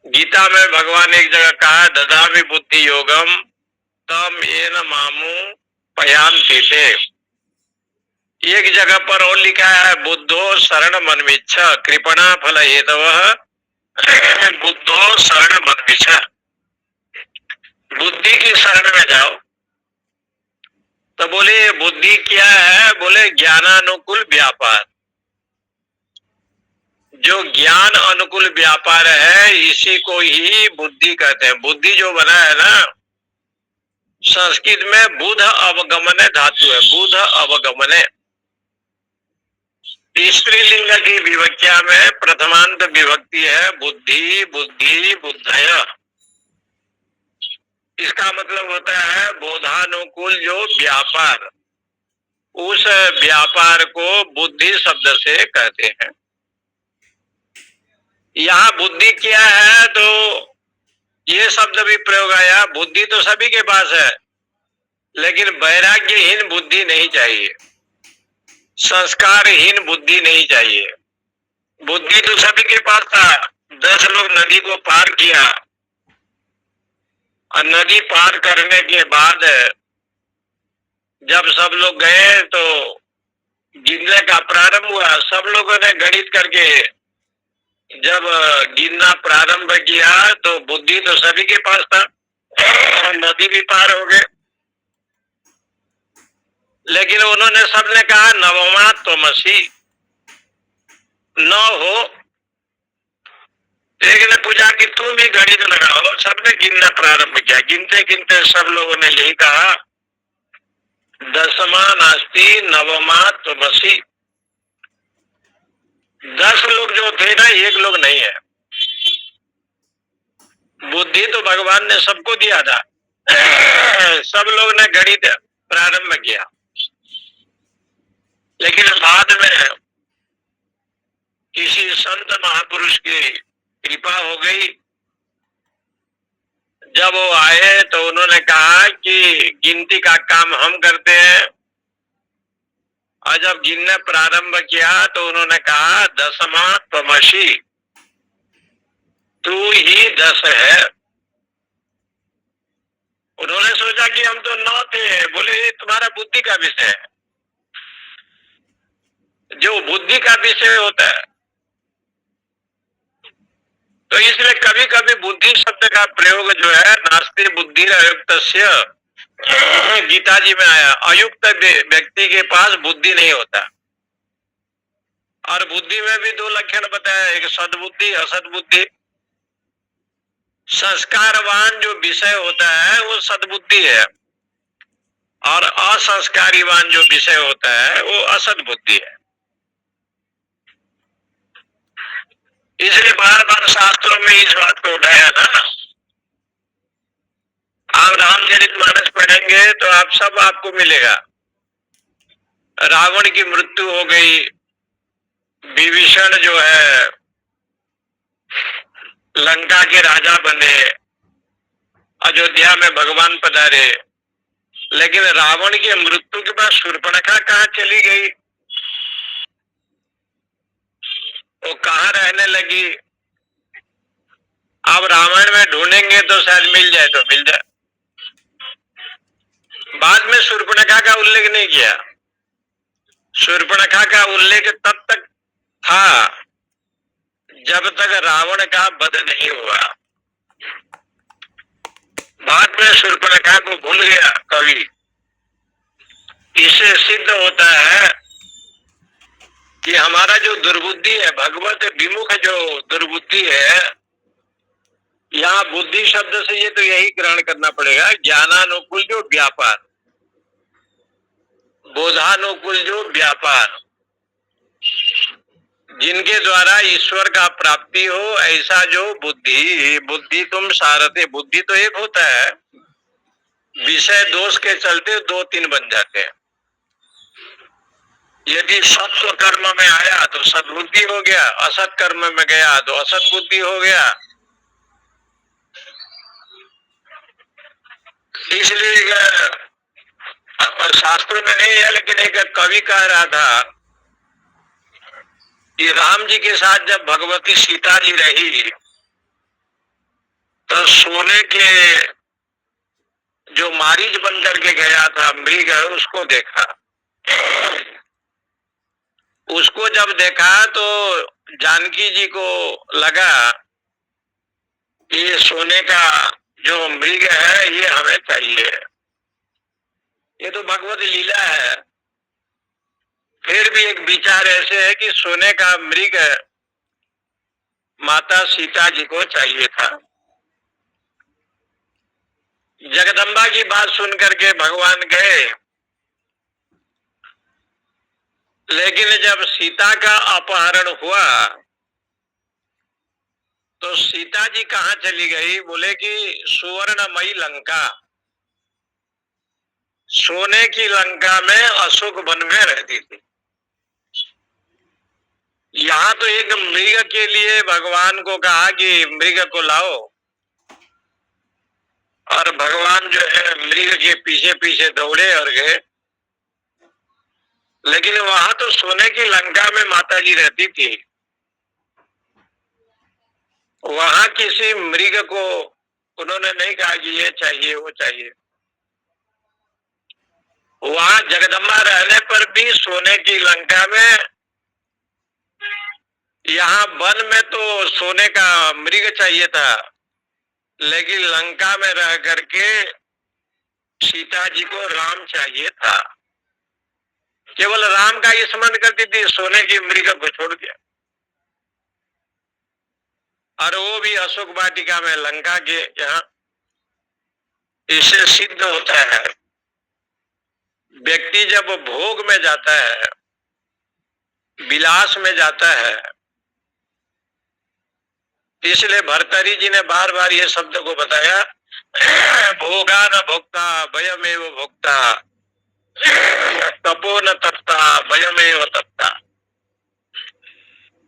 गीता में भगवान एक जगह कहा, ददामि बुद्धि योगम तम येन मामु पयांति ते। एक जगह पर और लिखा है, बुद्धो शरण मन्विच्छ कृपणा फल हेतवः बुद्धो शरण मन्विच्छ। बुद्धि की शरण में जाओ। तो बोले बुद्धि क्या है? बोले ज्ञानानुकूल व्यापार। जो ज्ञान अनुकूल व्यापार है इसी को ही बुद्धि कहते हैं। बुद्धि जो बना है ना, संस्कृत में बुध अवगमने धातु है, बुध अवगमने। स्त्रीलिंग की विभक्त्या में प्रथमांत विभक्ति है बुद्धि, बुद्धि, बुद्धय। इसका मतलब होता है बोधानुकूल जो व्यापार, उस व्यापार को बुद्धि शब्द से कहते हैं। यहाँ बुद्धि क्या है तो ये शब्द भी प्रयोग आया। बुद्धि तो सभी के पास है, लेकिन वैराग्यहीन बुद्धि नहीं चाहिए, संस्कारहीन बुद्धि नहीं चाहिए। बुद्धि तो सभी के पास था। 10 लोग नदी को पार किया और नदी पार करने के बाद जब सब लोग गए तो गिनने का प्रारंभ हुआ। सब लोगों ने गणित करके जब गिनना प्रारंभ किया तो बुद्धि तो सभी के पास था, नदी भी पार हो गए। लेकिन उन्होंने सबने कहा नवमा त्वमसि, न हो। एक ने पूछा कि तुम भी गणित लगाओ। सबने गिनना प्रारंभ किया। गिनते गिनते सब लोगों ने यही कहा, दशमा नास्ति नवमा त्वमसि। 10 लोग जो थे ना, एक लोग नहीं है। बुद्धि तो भगवान ने सबको दिया था। सब लोग ने गणित प्रारंभ किया, लेकिन बाद में किसी संत महापुरुष की कृपा हो गई। जब वो आए तो उन्होंने कहा कि गिनती का काम हम करते हैं। और जब गिनना प्रारंभ किया तो उन्होंने कहा दशमा त्वमसि, तू ही 10 है। उन्होंने सोचा कि हम तो 9 थे। बोले तुम्हारा बुद्धि का विषय है। जो बुद्धि का विषय होता है, तो इसलिए कभी कभी बुद्धि शब्द का प्रयोग जो है, नास्ति बुद्धि अयुक्तस्य, गीता जी में आया, अयुक्त व्यक्ति के पास बुद्धि नहीं होता। और बुद्धि में भी 2 लक्षण बताया, एक सद्बुद्धि, असद्बुद्धि। संस्कारवान जो विषय होता है वो सद्बुद्धि है, और असंस्कारीवान जो विषय होता है वो असद्बुद्धि है। इसलिए बार बार शास्त्रों में इस बात को उठाया ना। आप रामचरितमानस पढ़ेंगे तो आप सब आपको मिलेगा। रावण की मृत्यु हो गई, विभीषण जो है लंका के राजा बने, अयोध्या में भगवान पधारे। लेकिन रावण की मृत्यु के बाद शूर्पणखा कहाँ चली गई, वो कहाँ रहने लगी? अब रामायण में ढूंढेंगे तो शायद मिल जाए तो मिल जाए। बाद में शूर्पणखा का उल्लेख नहीं किया। शूर्पणखा का उल्लेख तब तक था जब तक रावण का वध नहीं हुआ। बाद में शूर्पणखा को भूल गया कवि, इससे सिद्ध होता है कि हमारा जो दुर्बुद्धि है, भगवत विमुख जो दुर्बुद्धि है, यहाँ बुद्धि शब्द से ये तो यही ग्रहण करना पड़ेगा, ज्ञानानुकूल जो व्यापार, बोधानुकूल जो व्यापार, जिनके द्वारा ईश्वर का प्राप्ति हो, ऐसा जो बुद्धि, बुद्धि तुम सारथे, बुद्धि तो एक होता है, विषय दोष के चलते दो तीन बन जाते हैं। यदि सत्व कर्म में आया तो सद्बुद्धि हो गया, असत कर्म में गया तो असत बुद्धि हो गया। इसलिए शास्त्र में नहीं है, लेकिन एक कवि कह रहा था कि राम जी के साथ जब भगवती सीता जी रही तो सोने के जो मारीच बन करके गया था मृग, उसको देखा। उसको जब देखा तो जानकी जी को लगा ये सोने का जो मृग है ये हमें चाहिए, ये तो भगवत लीला है। फिर भी एक विचार ऐसे है कि सोने का मृग माता सीता जी को चाहिए था। जगदम्बा की बात सुन करके भगवान गए, लेकिन जब सीता का अपहरण हुआ तो सीता जी कहाँ चली गई? बोले कि सुवर्णमयी लंका, सोने की लंका में अशोक वन में रहती थी। यहाँ तो एक मृग के लिए भगवान को कहा कि मृग को लाओ, और भगवान जो है मृग के पीछे पीछे दौड़े और गए। लेकिन वहां तो सोने की लंका में माता जी रहती थी, वहां किसी मृग को उन्होंने नहीं कहा कि ये चाहिए वो चाहिए। वहां जगदम्बा रहने पर भी सोने की लंका में, यहाँ वन में तो सोने का मृग चाहिए था, लेकिन लंका में रह करके सीता जी को राम चाहिए था। केवल राम का ही स्मरण करती थी, सोने की मृग को छोड़ दिया। और वो भी अशोक वाटिका में, लंका के यहाँ। इससे सिद्ध होता है व्यक्ति जब भोग में जाता है, विलास में जाता है, इसलिए भर्तरी जी ने बार बार ये शब्द को बताया, भोगा न भोक्ता भयमेव भोक्ता, तपो न तपता भयमेव तपता।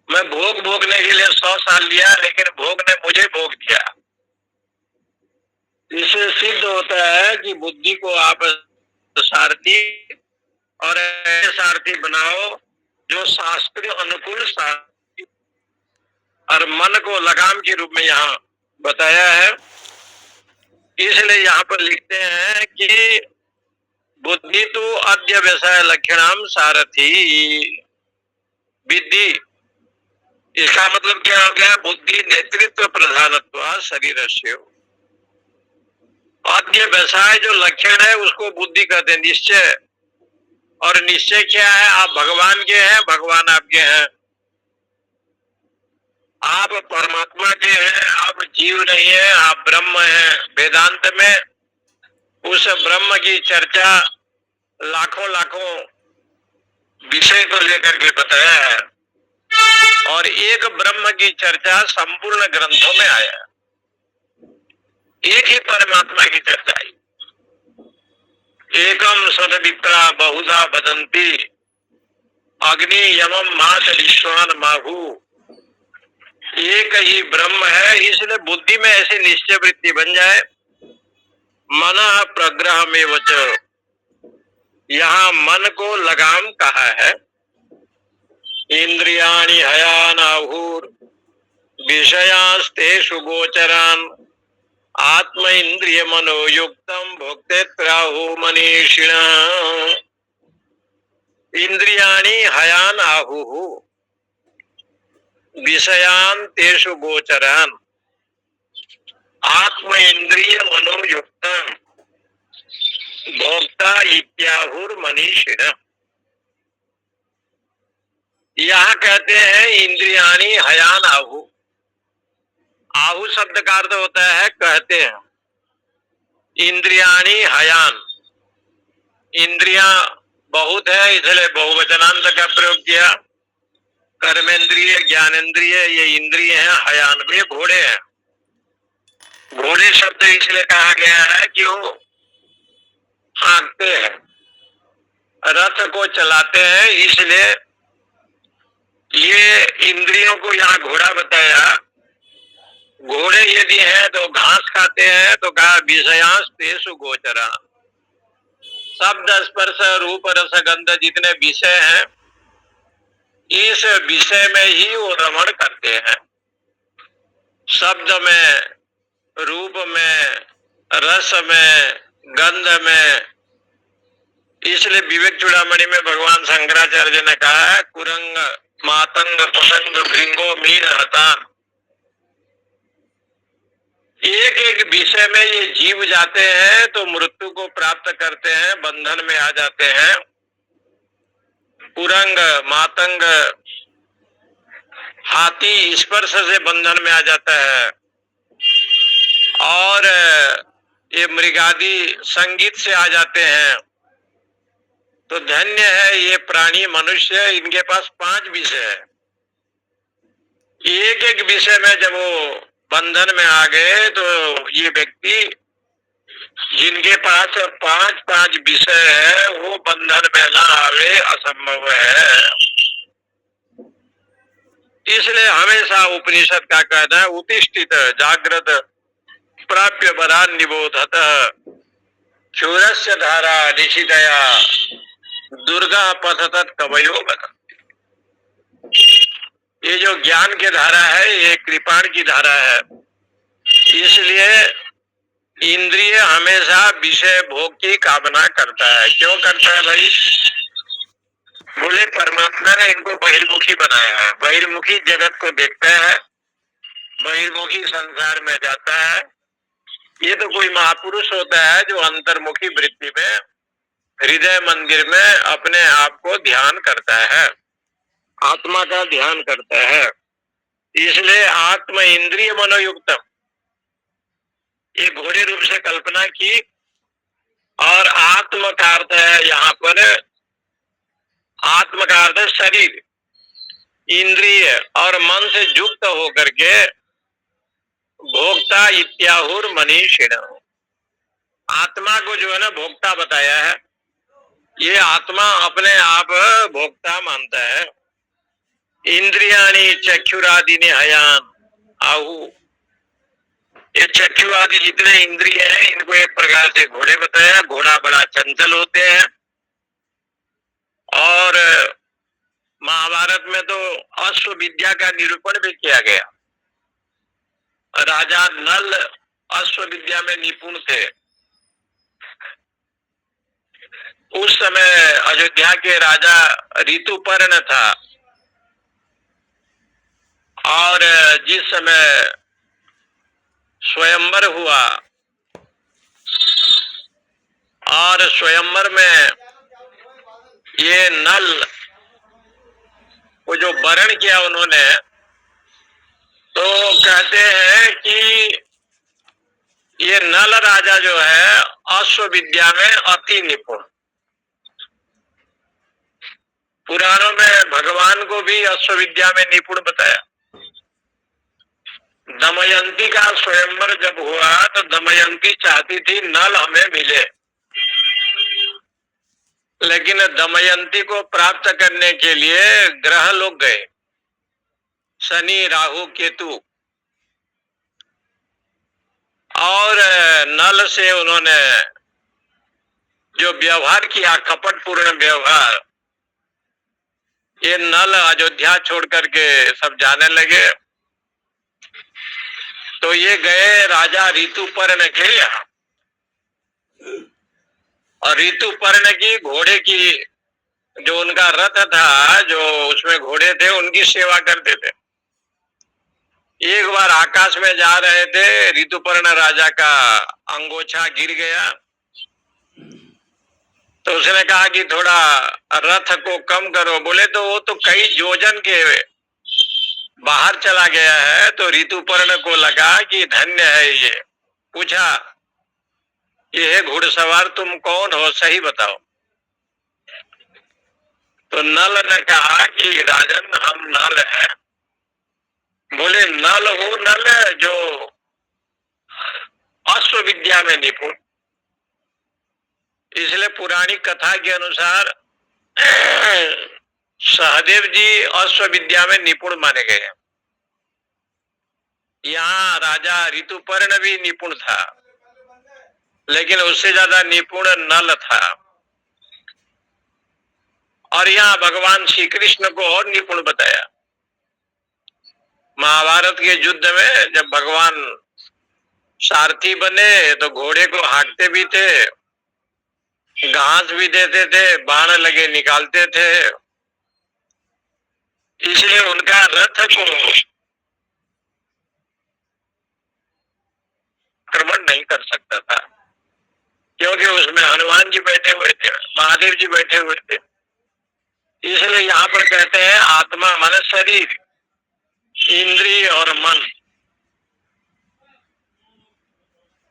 मैं भोग भोगने के लिए 100 साल लिया, लेकिन भोग ने मुझे भोग दिया। इससे सिद्ध होता है कि बुद्धि को आप सारथी और ऐसे सारथी बनाओ जो शास्त्रीय अनुकूल सारथी, और मन को लगाम के रूप में यहाँ बताया है। इसलिए यहाँ पर लिखते हैं कि बुद्धि तो अध्यवसाय लक्षणाम सारथी विद्धि। इसका मतलब क्या हो गया? बुद्धि नेतृत्व प्रधानत्व शरीर से। अध्यवसाय जो लक्षण है उसको बुद्धि कहते हैं, निश्चय। और निश्चय क्या है? आप भगवान के हैं, भगवान आपके हैं। आप परमात्मा के हैं, आप जीव नहीं है, आप ब्रह्म हैं। वेदांत में उस ब्रह्म की चर्चा लाखों लाखों विषय को लेकर के बताया है, और एक ब्रह्म की चर्चा संपूर्ण ग्रंथों में आया है। एक ही परमात्मा की चर्चा आई। एकम सदविप्रा बहुधा वदन्ति अग्नि यमम मात विश्वान माहु। एक ही ब्रह्म है। इसलिए बुद्धि में ऐसी निश्चय वृत्ति बन जाए, मन प्रग्रह में वच, यहाँ मन को लगाम कहा है। इंद्रियाणि हयानाहुर विषयास्तेषु गोचरान आत्म इंद्रिय मनोयुक्तम भोक्ते त्राहु मनीषिणा। इंद्रियाणि हयान आहु विषयान तेषु गोचरान आत्म इंद्रिय मनोयुक्तम भोक्ते भोक्ता इत्याहुर मनीषिण। यहाँ कहते हैं इंद्रियाणी हयान आहु। आहु शब्द का अर्थ होता है कहते हैं। इंद्रियाणी हयान, इंद्रियां बहुत है इसलिए बहुवचनांत का प्रयोग किया। कर्मेंद्रिय, ज्ञानेन्द्रिय, ये इंद्रिय हैं। हयान में घोड़े हैं। घोड़े शब्द इसलिए कहा गया है कि वो हाँकते हैं, रथ को चलाते हैं, इसलिए ये इंद्रियों को यहाँ घोड़ा बताया। घोड़े यदि हैं तो घास खाते हैं, तो कहा विषयांश तेषु गोचरा। शब्द, स्पर्श, रूप, रस, गंध जितने विषय हैं, इस विषय में ही वो रमण करते हैं। शब्द में, रूप में, रस में, गंध में। इसलिए विवेक चूड़ामणि में भगवान शंकराचार्य ने कहा है कुरंग मातंग पतंग भृंगो मीन हतान। एक एक विषय में ये जीव जाते हैं तो मृत्यु को प्राप्त करते हैं, बंधन में आ जाते हैं। कुरंग, मातंग, हाथी स्पर्श से बंधन में आ जाता है, और ये मृगादि संगीत से आ जाते हैं। तो धन्य है ये प्राणी मनुष्य, इनके पास 5 विषय है। एक एक विषय में जब वो बंधन में आ गए तो ये व्यक्ति जिनके पास 5 विषय है वो बंधन में ना आवे असंभव है। इसलिए हमेशा उपनिषद का कहना है उत्तिष्ठित जागृत प्राप्य वरान निबोधत क्षुरस्य धारा निशितया दुर्गा पथतत कवयो बदन्ति। ये जो ज्ञान की धारा है ये कृपाण की धारा है। इसलिए इंद्रिय हमेशा विषय भोग की कामना करता है। क्यों करता है भाई? बोले परमात्मा ने इनको बहिर्मुखी बनाया है। बहिर्मुखी जगत को देखता है, बहिर्मुखी संसार में जाता है। ये तो कोई महापुरुष होता है जो अंतर्मुखी वृत्ति में हृदय मंदिर में अपने आप को ध्यान करता है, आत्मा का ध्यान करता है। इसलिए आत्म इंद्रिय मनोयुक्त ये घोड़े रूप से कल्पना की। और आत्म का अर्थ है यहाँ पर, आत्म का अर्थ शरीर, इंद्रिय और मन से युक्त होकर के भोक्ता इत्याहुर मनीषिण। आत्मा को जो है ना भोक्ता बताया है। ये आत्मा अपने आप भोक्ता मानता है। इंद्रियाणी चक्षुरादि ने हयान आहु। ये चक्षु आदि जितने इंद्रिय हैं इनको एक प्रकार से घोड़े बताया। घोड़ा बड़ा चंचल होते हैं। और महाभारत में तो अश्व विद्या का निरूपण भी किया गया। राजा नल अश्व विद्या में निपुण थे। उस समय अयोध्या के राजा ऋतुपर्ण था। और जिस समय स्वयंवर हुआ और स्वयंवर में ये नल को जो वरण किया उन्होंने, तो कहते हैं कि ये नल राजा जो है अश्व विद्या में अति निपुण। पुराणों में भगवान को भी अश्व विद्या में निपुण बताया। दमयंती का स्वयंवर जब हुआ तो दमयंती चाहती थी नल हमें मिले, लेकिन दमयंती को प्राप्त करने के लिए ग्रह लोग गए, शनि, राहु, केतु। और नल से उन्होंने जो व्यवहार किया, कपटपूर्ण व्यवहार, ये नल अयोध्या छोड़ करके सब जाने लगे। तो ये गए राजा ऋतुपर्ण के यहाँ, और ऋतुपर्ण की घोड़े की जो उनका रथ था, जो उसमें घोड़े थे, उनकी सेवा करते थे। एक बार आकाश में जा रहे थे, ऋतुपर्ण राजा का अंगोछा गिर गया उसने कहा कि थोड़ा रथ को कम करो। बोले तो वो तो कई योजन के बाहर चला गया है। तो ऋतुपर्ण को लगा कि धन्य है ये। पूछा, ये घुड़सवार तुम कौन हो, सही बताओ। तो नल ने कहा कि राजन हम नल हैं। बोले नल वो नल जो अश्व विद्या में निपुण। इसलिए पुरानी कथा के अनुसार सहदेव जी अश्व विद्या में निपुण माने गए। यहाँ राजा ऋतुपर्ण भी निपुण था, लेकिन उससे ज्यादा निपुण नल था। और यहाँ भगवान श्री कृष्ण को और निपुण बताया। महाभारत के युद्ध में जब भगवान सारथी बने तो घोड़े को हाँकते भी थे, घास भी देते थे, बाण लगे निकालते थे। इसलिए उनका रथ को आक्रमण नहीं कर सकता था, क्योंकि उसमें हनुमान जी बैठे हुए थे, महादेव जी बैठे हुए थे। इसलिए यहाँ पर कहते हैं आत्मा मन शरीर इंद्रिय और मन,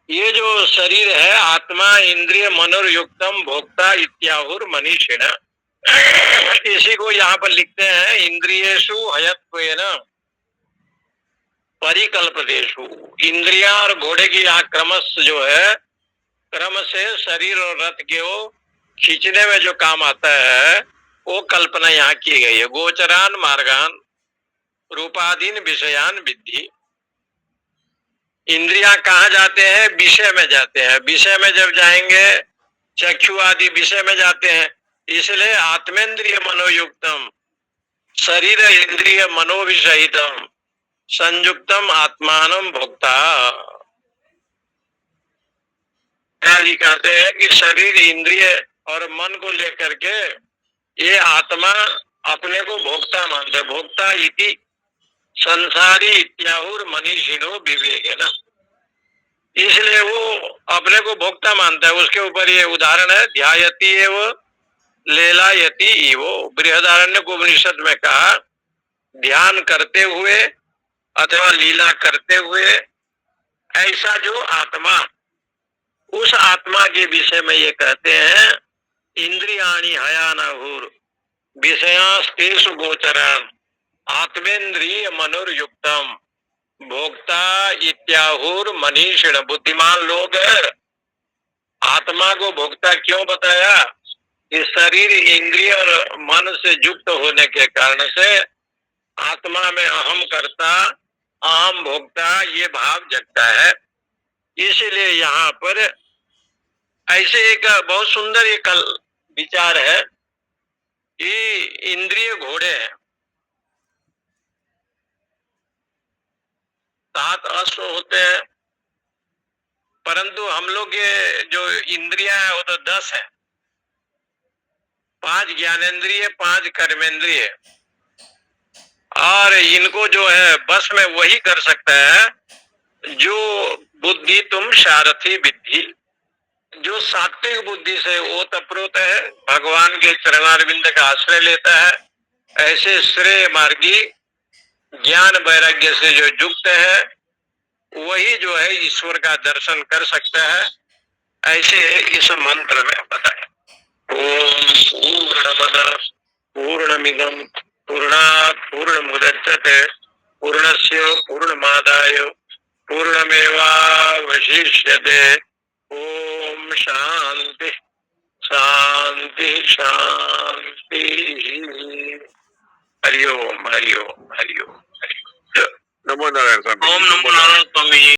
ये जो शरीर है आत्मा इंद्रिय मनोयुक्तम भोक्ता इत्याहुर मनीषिण। इसी को यहाँ पर लिखते हैं इंद्रियेषु हयत्वेन परिकल्पदेषु। इंद्रियां और घोड़े की यहाँ क्रमश जो है, क्रम से शरीर और रथ के वो खींचने में जो काम आता है वो कल्पना यहाँ की गई है। गोचरान मार्गान रूपाधीन विषयान विद्धि। इंद्रियां कहाँ जाते हैं? विषय में जाते हैं। विषय में जब जाएंगे चक्षु आदि विषय में जाते हैं। इसलिए आत्मेंद्रिय मनोयुक्तम शरीर इंद्रिय मनोविषहितम संयुक्तम आत्मानम भोक्ता। जी कहते हैं कि शरीर इंद्रिय और मन को लेकर के ये आत्मा अपने को भोक्ता मानता है। भोक्ता इति संसारी इत्याहुर मनीषिणो विवेक है ना, इसलिए वो अपने को भोक्ता मानता है। उसके ऊपर ये उदाहरण है, ध्यायति एव लेलायति इवो। बृहदारण्य को उपनिषद में कहा, ध्यान करते हुए अथवा लीला करते हुए ऐसा जो आत्मा, उस आत्मा के विषय में ये कहते हैं इंद्रियाणि हयानहुर विषयास्तेषु गोचरान आत्मेन्द्रिय मनोयुक्तम भोक्ता इत्याहुर मनीषिण। बुद्धिमान लोग आत्मा को भोक्ता क्यों बताया? इस शरीर इंद्रिय और मन से युक्त होने के कारण से आत्मा में अहम कर्ता अहम भोक्ता ये भाव जगता है। इसीलिए यहाँ पर ऐसे एक बहुत सुंदर एक विचार है कि इंद्रिय घोड़े हैं, 7 अश्व होते हैं, परंतु हम लोग के जो इंद्रियां हैं वो तो 10 है। 5 ज्ञानेन्द्रिय 5 कर्मेंद्रिय, और इनको जो है बस में वही कर सकता है जो बुद्धि तुम सारथी विद्धि, जो सात्विक बुद्धि से ओतप्रोत है, भगवान के चरणारविंद का आश्रय लेता है। ऐसे श्रेय मार्गी ज्ञान वैराग्य से जो युक्त है वही जो है ईश्वर का दर्शन कर सकता है। ऐसे इस मंत्र में बताया, ओम पूर्णमद पूर्णमिदं पूर्णात् पूर्णमुदच्यते पूर्णस्य पूर्णमादाय पूर्णमेवावशिष्यते। ओम शांति शांति शांति। हरिओम हरिओम हरिओम हरिओम। नमो नारायण स्वामी। ओम नमो नारायण स्वामी।